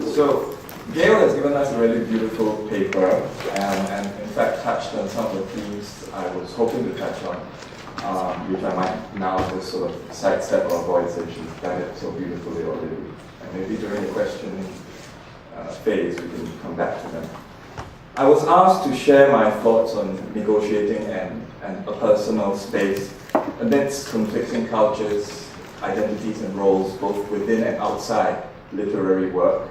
So, Gail has given us a really beautiful paper and in fact touched on some of the themes I was hoping to touch on, which I might now just sort of sidestep or avoid since she's done it so beautifully already. And maybe during the questioning phase we can come back to them. I was asked to share my thoughts on negotiating and a personal space amidst conflicting cultures, identities and roles both within and outside literary work,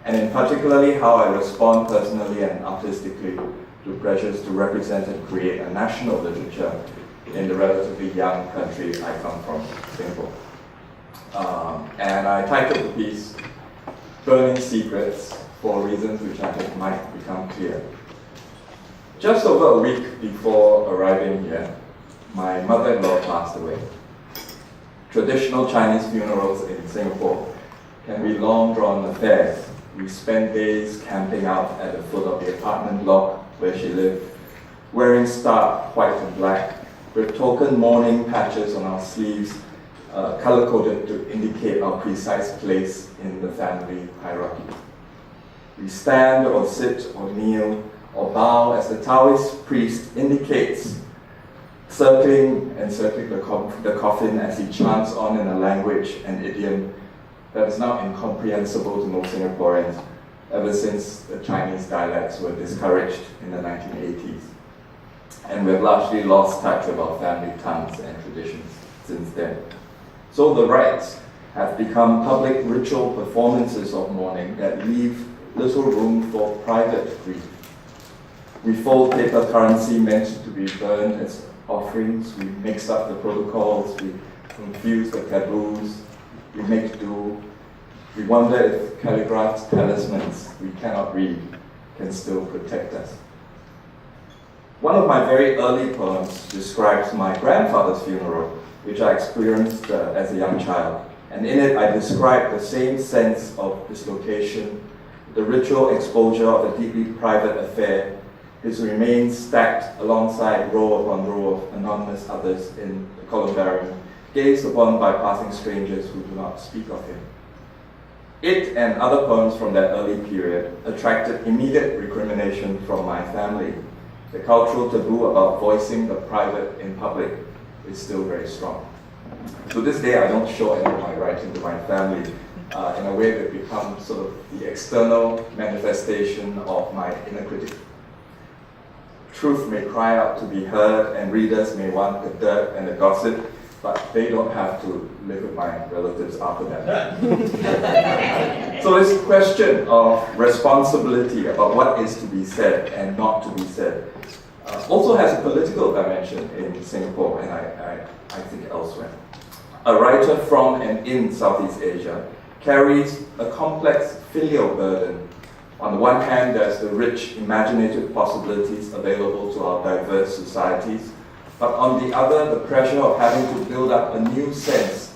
and in particularly how I respond personally and artistically to pressures to represent and create a national literature in the relatively young country I come from, Singapore. And I titled the piece, Burning Secrets, for reasons which I think might become clear. Just over a week before arriving here, my mother-in-law passed away. Traditional Chinese funerals in Singapore can be long-drawn affairs. We spent days camping out at the foot of the apartment block where she lived, wearing stark white and black, with token mourning patches on our sleeves, color-coded to indicate our precise place in the family hierarchy. We stand or sit or kneel or bow as the Taoist priest indicates, circling and circling the coffin as he chants on in a language and idiom that is now incomprehensible to most Singaporeans ever since the Chinese dialects were discouraged in the 1980s. And we've largely lost touch with our family tongues and traditions since then. So the rites have become public ritual performances of mourning that leave little room for private grief. We fold paper currency meant to be burned as offerings, we mix up the protocols, we confuse the taboos, we make do. We wonder if calligraphed talismans we cannot read can still protect us. One of my very early poems describes my grandfather's funeral, which I experienced as a young child. And in it I describe the same sense of dislocation, the ritual exposure of a deeply private affair, his remains stacked alongside row upon row of anonymous others in the columbarium, gazed upon by passing strangers who do not speak of him. It and other poems from that early period attracted immediate recrimination from my family. The cultural taboo about voicing the private in public is still very strong. To this day, I don't show any of my writing to my family in a way that becomes sort of the external manifestation of my inner critic. Truth may cry out to be heard, and readers may want the dirt and the gossip, but they don't have to live with my relatives after that. So this question of responsibility about what is to be said and not to be said also has a political dimension in Singapore and I think elsewhere. A writer from and in Southeast Asia carries a complex filial burden. On the one hand, there's the rich imaginative possibilities available to our diverse societies, but on the other, the pressure of having to build up a new sense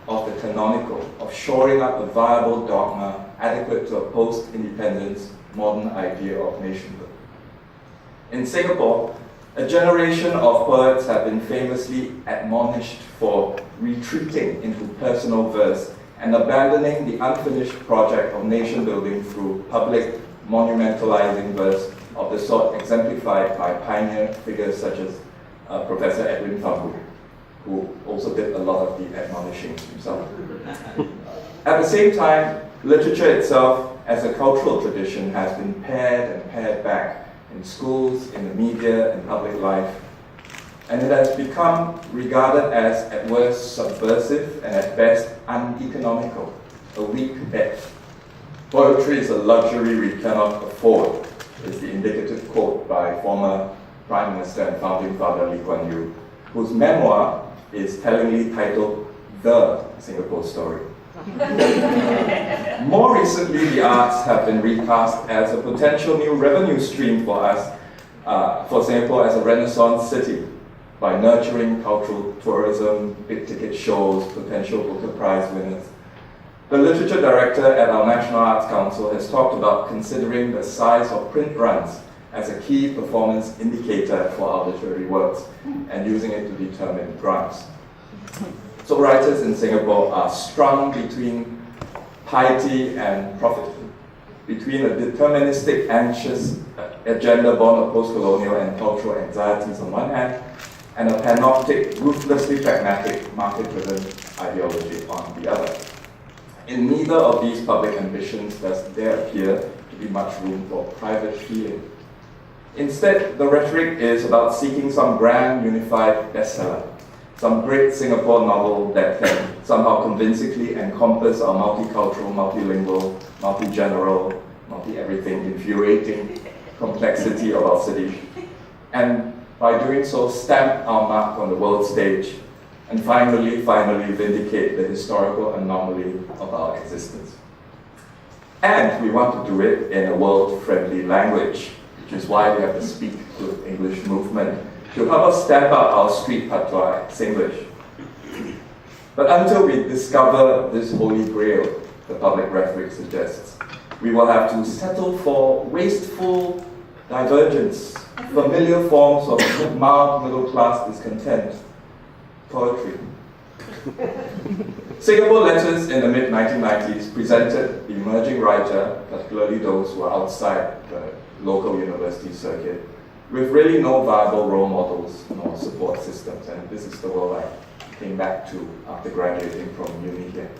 of the canonical, of shoring up a viable dogma adequate to a post-independence modern idea of nationhood. In Singapore, a generation of poets have been famously admonished for retreating into personal verse and abandoning the unfinished project of nation building through public monumentalizing verse of the sort exemplified by pioneer figures such as Professor Alvin Pang, who also did a lot of the admonishing himself. At the same time, literature itself as a cultural tradition has been pared and pared back in schools, in the media, in public life, and it has become regarded as at worst subversive and at best uneconomical, a weak bet. Poetry is a luxury we cannot afford, is the indicative quote by former Prime Minister and Founding Father Lee Kuan Yew, whose memoir is tellingly titled The Singapore Story. More recently, the arts have been recast as a potential new revenue stream for us, for Singapore as a Renaissance city, by nurturing cultural tourism, big-ticket shows, potential Booker Prize winners. The literature director at our National Arts Council has talked about considering the size of print runs as a key performance indicator for our literary works and using it to determine grants. So writers in Singapore are strung between piety and between a deterministic, anxious agenda born of post-colonial and cultural anxieties on one hand, and a panoptic, ruthlessly pragmatic, market-driven ideology on the other. In neither of these public ambitions does there appear to be much room for private feeling. Instead, the rhetoric is about seeking some grand, unified bestseller, some great Singapore novel that can somehow convincingly encompass our multicultural, multilingual, multi-general, multi-everything, infuriating complexity of our city, and by doing so, stamp our mark on the world stage, and finally vindicate the historical anomaly of our existence. And we want to do it in a world-friendly language, which is why we have the Speak Good English movement to help us stamp out our street patois Singlish. But until we discover this holy grail, the public rhetoric suggests, we will have to settle for wasteful divergence, familiar forms of mild middle-class discontent, poetry. Singapore Letters in the mid-1990s presented the emerging writer, particularly those who are outside the local university circuit, with really no viable role models nor support systems, and this is the world I came back to after graduating from uni here.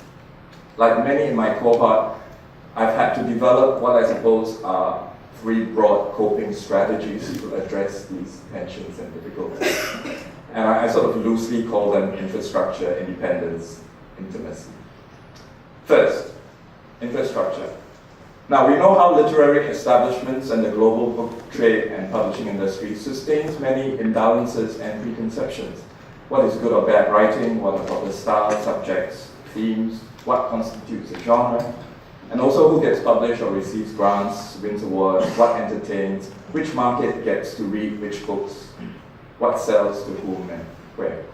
Like many in my cohort, I've had to develop what I suppose are 3 broad coping strategies to address these tensions and difficulties. And I sort of loosely call them infrastructure, independence, intimacy. First, infrastructure. Now, we know how literary establishments and the global book trade and publishing industry sustains many imbalances and preconceptions. What is good or bad writing, what are proper style, subjects, themes, what constitutes a genre, and also who gets published or receives grants, wins awards, what entertains, which market gets to read which books, what sells to whom and where.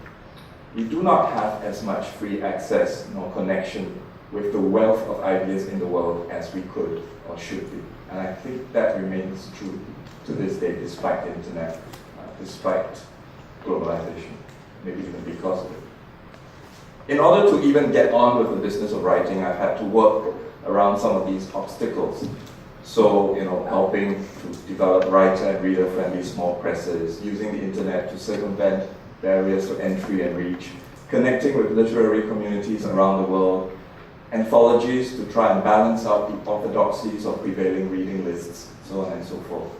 We do not have as much free access nor connection with the wealth of ideas in the world as we could or should be. And I think that remains true to this day, despite the internet, despite globalization, maybe even because of it. In order to even get on with the business of writing, I've had to work around some of these obstacles. So, helping to develop writer and reader-friendly small presses, using the internet to circumvent barriers to entry and reach, connecting with literary communities around the world, anthologies to try and balance out the orthodoxies of prevailing reading lists, so on and so forth.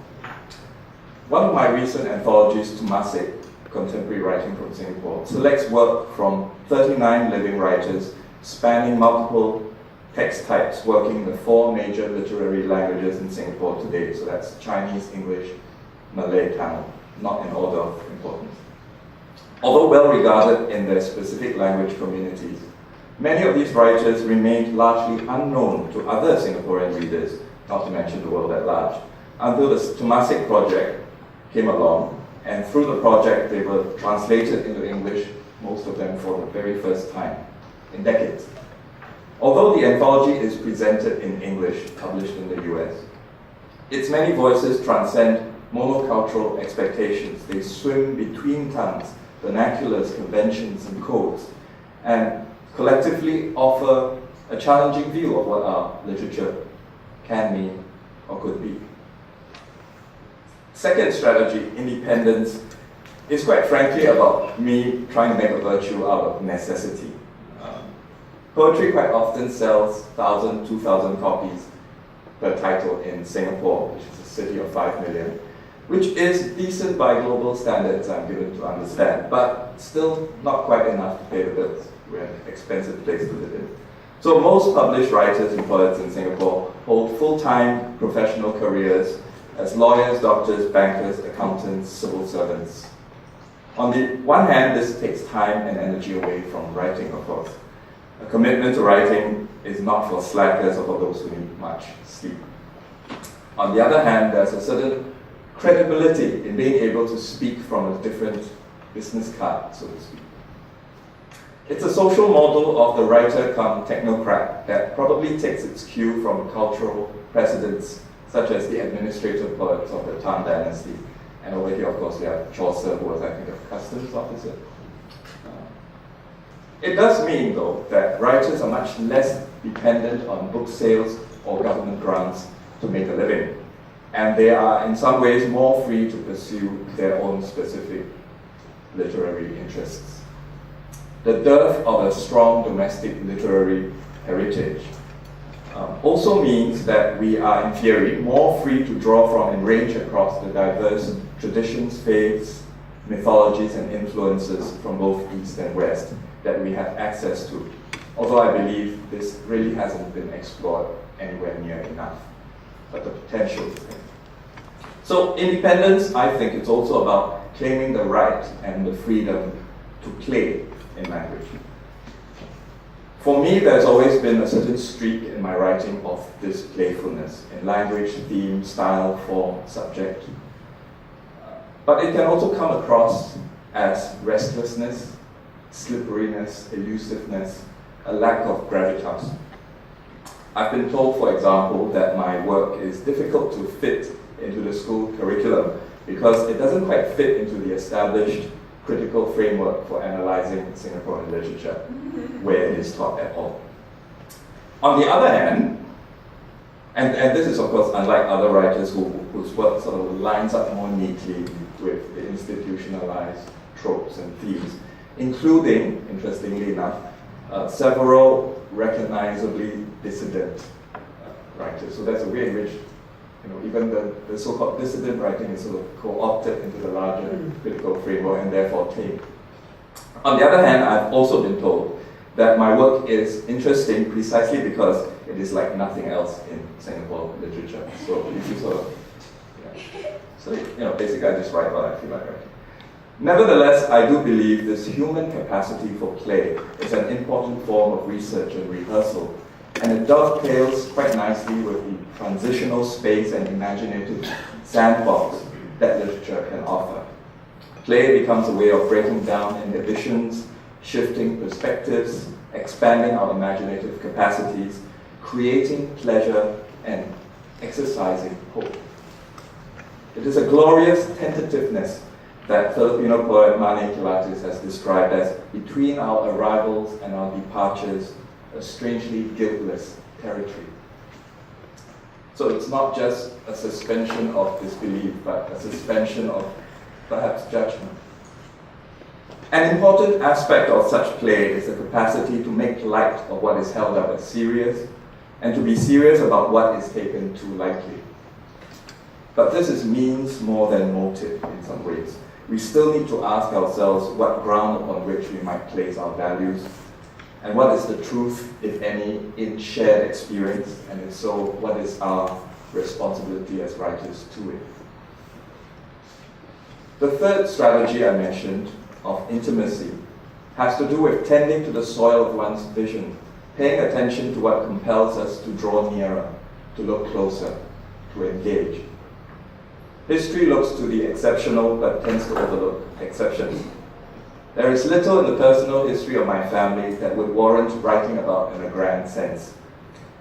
One of my recent anthologies, Temasek, Contemporary Writing from Singapore, selects work from 39 living writers spanning multiple text types, working in the 4 major literary languages in Singapore today. So that's Chinese, English, Malay, Tamil, not in order of importance. Although well regarded in their specific language communities, many of these writers remained largely unknown to other Singaporean readers, not to mention the world at large, until the Temasek project came along, and through the project they were translated into English, most of them for the very first time in decades. Although the anthology is presented in English, published in the US, its many voices transcend monocultural expectations. They swim between tongues, vernaculars, conventions, and codes, and collectively offer a challenging view of what our literature can mean or could be. Second strategy, independence, is quite frankly about me trying to make a virtue out of necessity. Poetry quite often sells 1,000, 2,000 copies per title in Singapore, which is a city of 5 million, which is decent by global standards, I'm given to understand, but still not quite enough to pay the bills. We're an expensive place to live in. So most published writers and poets in Singapore hold full-time professional careers as lawyers, doctors, bankers, accountants, civil servants. On the one hand, this takes time and energy away from writing, of course. A commitment to writing is not for slackers or for those who need much sleep. On the other hand, there's a certain credibility in being able to speak from a different business card, so to speak. It's a social model of the writer come technocrat that probably takes its cue from cultural precedents, such as the administrative poets of the Tang Dynasty. And over here, of course, we have Chaucer, who was, I think, a customs officer. It does mean, though, that writers are much less dependent on book sales or government grants to make a living. And they are in some ways more free to pursue their own specific literary interests. The dearth of a strong domestic literary heritage also means that we are, in theory, more free to draw from and range across the diverse traditions, faiths, mythologies, and influences from both East and West that we have access to. Although I believe this really hasn't been explored anywhere near enough, but the potential is there. So independence, I think, it's also about claiming the right and the freedom to play in language. For me, there's always been a certain streak in my writing of this playfulness in language, theme, style, form, subject. But it can also come across as restlessness, slipperiness, elusiveness, a lack of gravitas. I've been told, for example, that my work is difficult to fit into the school curriculum because it doesn't quite fit into the established critical framework for analyzing Singaporean literature, where it is taught at all. On the other hand, and this is of course unlike other writers whose work sort of lines up more neatly with the institutionalized tropes and themes, including, interestingly enough, several recognizably dissident writers. So that's a way in which even the so-called dissident writing is sort of co-opted into the larger critical framework and therefore tame. On the other hand, I've also been told that my work is interesting precisely because it is like nothing else in Singapore literature. So if you sort of, basically I just write what I feel like writing. Nevertheless, I do believe this human capacity for play is an important form of research and rehearsal, and it dovetails quite nicely with the transitional space and imaginative sandbox that literature can offer. Play becomes a way of breaking down inhibitions, shifting perspectives, expanding our imaginative capacities, creating pleasure, and exercising hope. It is a glorious tentativeness that Filipino poet Mane Kilatis has described as between our arrivals and our departures, a strangely guiltless territory. So it's not just a suspension of disbelief, but a suspension of perhaps judgment. An important aspect of such play is the capacity to make light of what is held up as serious, and to be serious about what is taken too lightly. But this is means more than motive in some ways. We still need to ask ourselves what ground upon which we might place our values, and what is the truth, if any, in shared experience, and if so, what is our responsibility as writers to it. The third strategy I mentioned, of intimacy, has to do with tending to the soil of one's vision, paying attention to what compels us to draw nearer, to look closer, to engage. History looks to the exceptional but tends to overlook exceptions. There is little in the personal history of my family that would warrant writing about in a grand sense.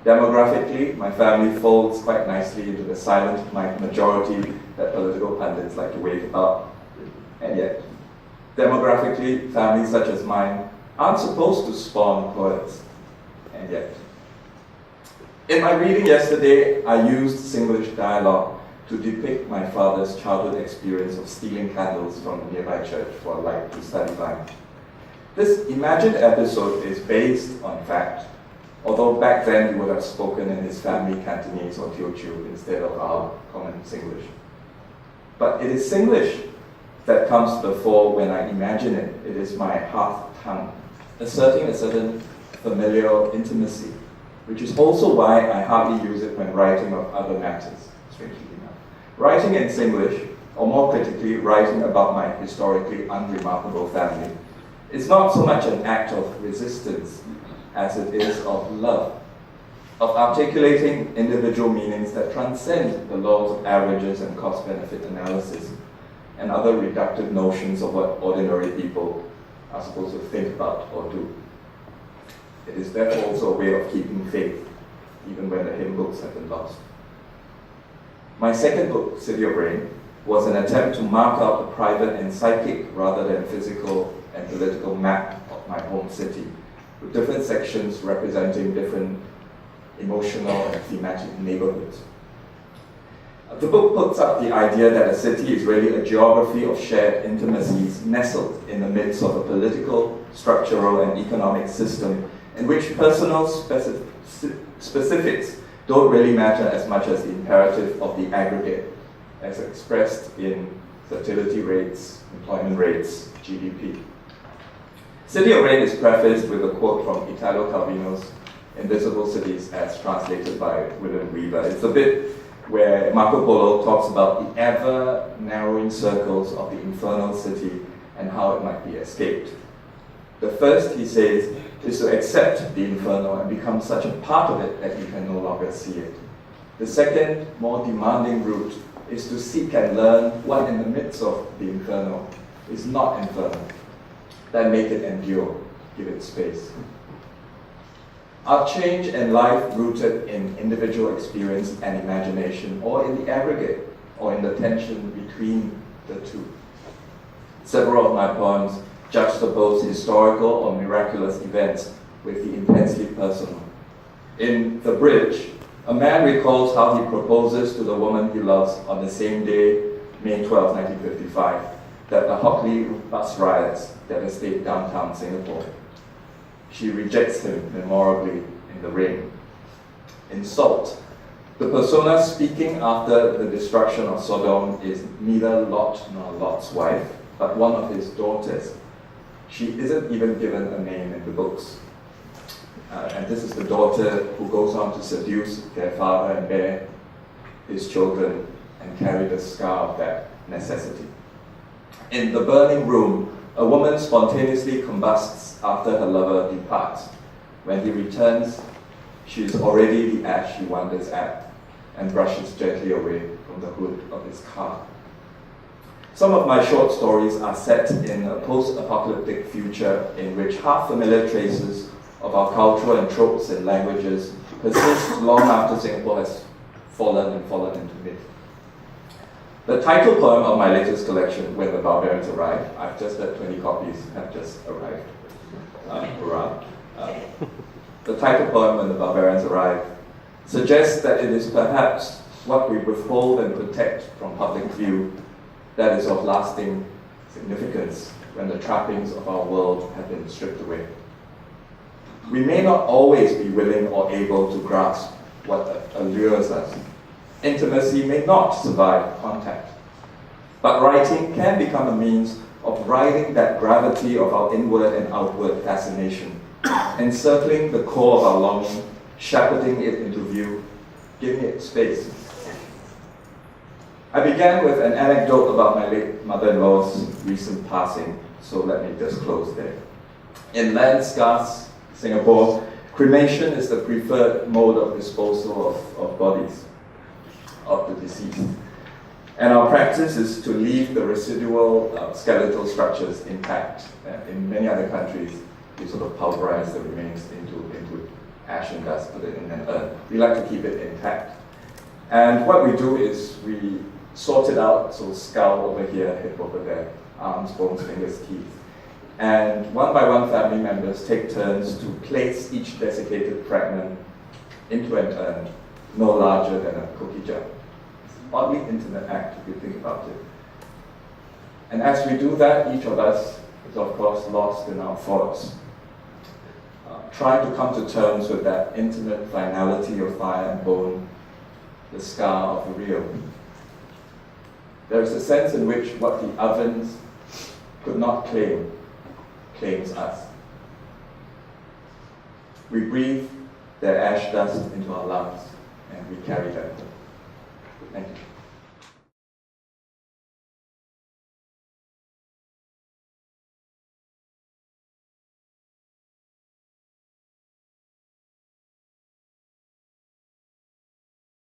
Demographically, my family folds quite nicely into the silent majority that political pundits like to wave about. And yet, demographically, families such as mine aren't supposed to spawn poets. And yet. In my reading yesterday, I used Singlish dialogue to depict my father's childhood experience of stealing candles from a nearby church for a light to study by. This imagined episode is based on fact, although back then he would have spoken in his family Cantonese or Teochew instead of our common Singlish. But it is Singlish that comes to the fore when I imagine it. It is my hearth tongue, asserting a certain familial intimacy, which is also why I hardly use it when writing of other matters, strangely enough. Writing in Singlish, or more critically, writing about my historically unremarkable family, is not so much an act of resistance as it is of love, of articulating individual meanings that transcend the laws of averages and cost-benefit analysis, and other reductive notions of what ordinary people are supposed to think about or do. It is therefore also a way of keeping faith, even when the hymn books have been lost. My second book, City of Rain, was an attempt to mark out a private and psychic rather than physical and political map of my home city, with different sections representing different emotional and thematic neighborhoods. The book puts up the idea that a city is really a geography of shared intimacies nestled in the midst of a political, structural, and economic system in which personal specifics don't really matter as much as the imperative of the aggregate, as expressed in fertility rates, employment rates, GDP. City of Rain is prefaced with a quote from Italo Calvino's Invisible Cities as translated by William Weaver. It's a bit where Marco Polo talks about the ever-narrowing circles of the infernal city and how it might be escaped. The first, he says, is to accept the inferno and become such a part of it that you can no longer see it. The second, more demanding route is to seek and learn what in the midst of the inferno is not infernal, then make it endure, give it space. Are change and life rooted in individual experience and imagination, or in the aggregate, or in the tension between the two? Several of my poems juxtapose historical or miraculous events with the intensely personal. In The Bridge, a man recalls how he proposes to the woman he loves on the same day, May 12, 1955, that the Hockley bus riots devastate downtown Singapore. She rejects him memorably in the rain. In Salt, the persona speaking after the destruction of Sodom is neither Lot nor Lot's wife, but one of his daughters. She isn't even given a name in the books. And this is the daughter who goes on to seduce their father and bear his children and carry the scar of that necessity. In The Burning Room, a woman spontaneously combusts after her lover departs. When he returns, she is already the ash he wonders at and brushes gently away from the hood of his car. Some of my short stories are set in a post-apocalyptic future in which half-familiar traces of our culture and tropes and languages persist long after Singapore has fallen into myth. The title poem of my latest collection, When the Barbarians Arrive, I've just had 20 copies have just arrived. Hurrah. The title poem, When the Barbarians Arrive, suggests that it is perhaps what we withhold and protect from public view that is of lasting significance when the trappings of our world have been stripped away. We may not always be willing or able to grasp what allures us. Intimacy may not survive contact. But writing can become a means of riding that gravity of our inward and outward fascination, encircling the core of our longing, shepherding it into view, giving it space. I began with an anecdote about my late mother-in-law's recent passing, so let me just close there. In land-scarce Singapore, cremation is the preferred mode of disposal of bodies of the deceased. And our practice is to leave the residual skeletal structures intact. In many other countries, we sort of pulverize the remains into ash and dust, put it in an urn. We like to keep it intact. And what we do is we sort it out, so skull over here, hip over there, arms, bones, fingers, teeth. And one by one, family members take turns to place each desiccated fragment into an urn, no larger than a cookie jar. Oddly intimate act if you think about it. And as we do that, each of us is of course lost in our thoughts, trying to come to terms with that intimate finality of fire and bone, the scar of the real. There is a sense in which what the ovens could not claim, claims us. We breathe their ash dust into our lungs, and we carry them. Thank you.